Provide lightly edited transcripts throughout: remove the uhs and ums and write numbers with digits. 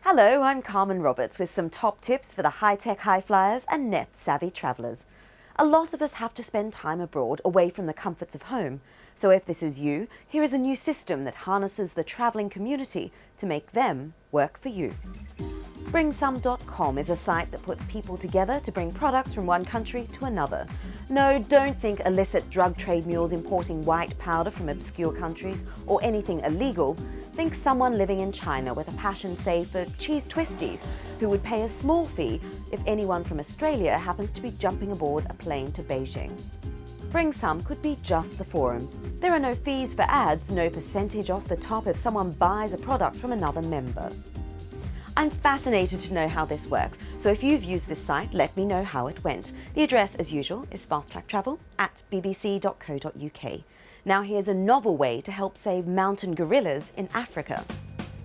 Hello, I'm Carmen Roberts with some top tips for the high-tech high flyers and net-savvy travellers. A lot of us have to spend time abroad away from the comforts of home. So if this is you, here is a new system that harnesses the travelling community to make them work for you. BringSome.com is a site that puts people together to bring products from one country to another. No, don't think illicit drug trade mules importing white powder from obscure countries or anything illegal. Think someone living in China with a passion, say, for cheese twisties, who would pay a small fee if anyone from Australia happens to be jumping aboard a plane to Beijing. Bring Some could be just the forum. There are no fees for ads, no percentage off the top if someone buys a product from another member. I'm fascinated to know how this works, so if you've used this site, let me know how it went. The address, as usual, is fasttracktravel@bbc.co.uk. Now here's a novel way to help save mountain gorillas in Africa.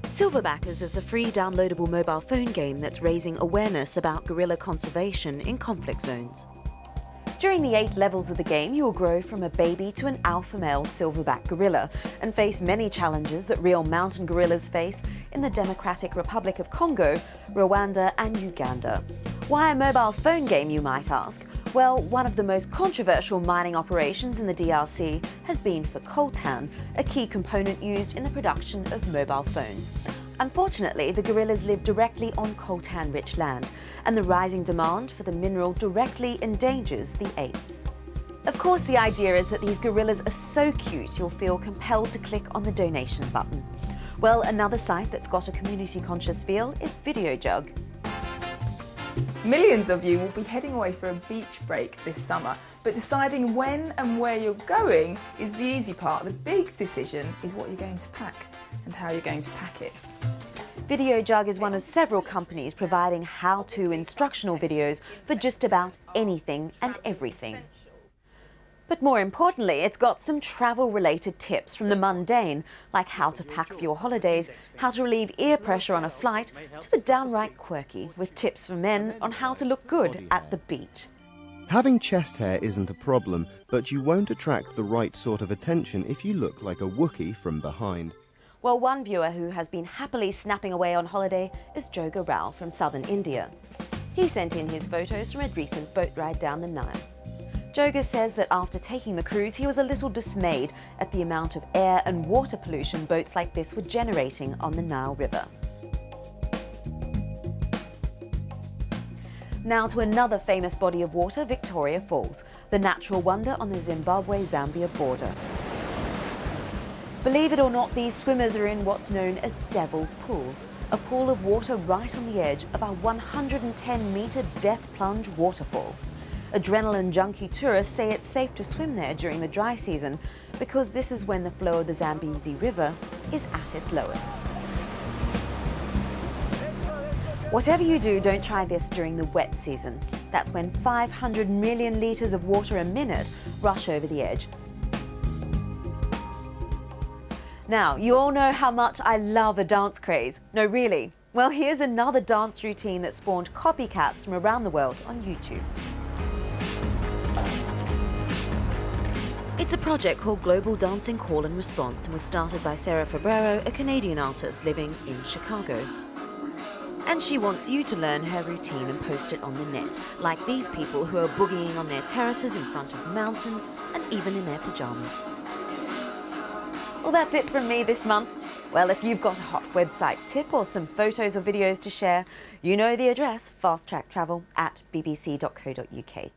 Silverbackers is a free downloadable mobile phone game that's raising awareness about gorilla conservation in conflict zones. During the 8 levels of the game, you will grow from a baby to an alpha male silverback gorilla and face many challenges that real mountain gorillas face in the Democratic Republic of Congo, Rwanda and Uganda. Why a mobile phone game, you might ask? Well, one of the most controversial mining operations in the DRC has been for coltan, a key component used in the production of mobile phones. Unfortunately, the gorillas live directly on coltan-rich land, and the rising demand for the mineral directly endangers the apes. Of course, the idea is that these gorillas are so cute you'll feel compelled to click on the donation button. Well, another site that's got a community-conscious feel is VideoJug. Millions of you will be heading away for a beach break this summer, but deciding when and where you're going is the easy part. The big decision is what you're going to pack and how you're going to pack it. VideoJug is one of several companies providing how-to instructional videos for just about anything and everything. But more importantly, it's got some travel-related tips from the mundane, like how to pack for your holidays, how to relieve ear pressure on a flight, to the downright quirky, with tips for men on how to look good at the beach. Having chest hair isn't a problem, but you won't attract the right sort of attention if you look like a Wookiee from behind. Well, one viewer who has been happily snapping away on holiday is Joga Rao from southern India. He sent in his photos from a recent boat ride down the Nile. Joga says that after taking the cruise, he was a little dismayed at the amount of air and water pollution boats like this were generating on the Nile River. Now to another famous body of water, Victoria Falls, the natural wonder on the Zimbabwe-Zambia border. Believe it or not, these swimmers are in what's known as Devil's Pool, a pool of water right on the edge of a 110-metre death plunge waterfall. Adrenaline junkie tourists say it's safe to swim there during the dry season because this is when the flow of the Zambezi River is at its lowest. Whatever you do, don't try this during the wet season. That's when 500 million litres of water a minute rush over the edge. Now, you all know how much I love a dance craze. No, really. Well, here's another dance routine that spawned copycats from around the world on YouTube. It's a project called Global Dancing Call and Response and was started by Sarah Febrero, a Canadian artist living in Chicago. And she wants you to learn her routine and post it on the net, like these people who are boogieing on their terraces in front of mountains and even in their pajamas. Well, that's it from me this month. Well, if you've got a hot website tip or some photos or videos to share, you know the address, fasttracktravel@bbc.co.uk.